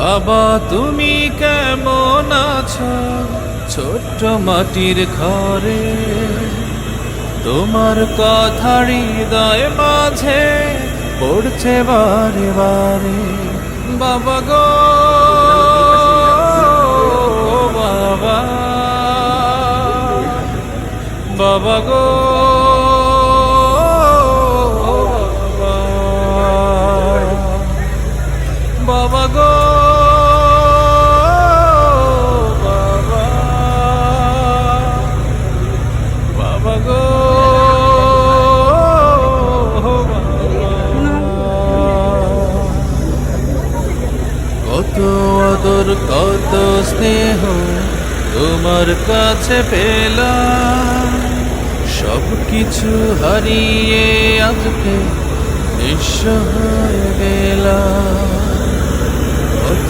বাবা তুমি কেমন আছো ছোট্ট মাটির ঘরে, তোমার কথা হৃদয় মাঝে পড়ছে বারে বারে। বাবা গো বাবা, বাবা গো বাবা গো বাবা, বাবা গো কত আদর কত স্নেহ তোমার কাছে পেলাম, সব কিছু হারিয়ে আজকে নিঃস্ব হয়ে গেলাম।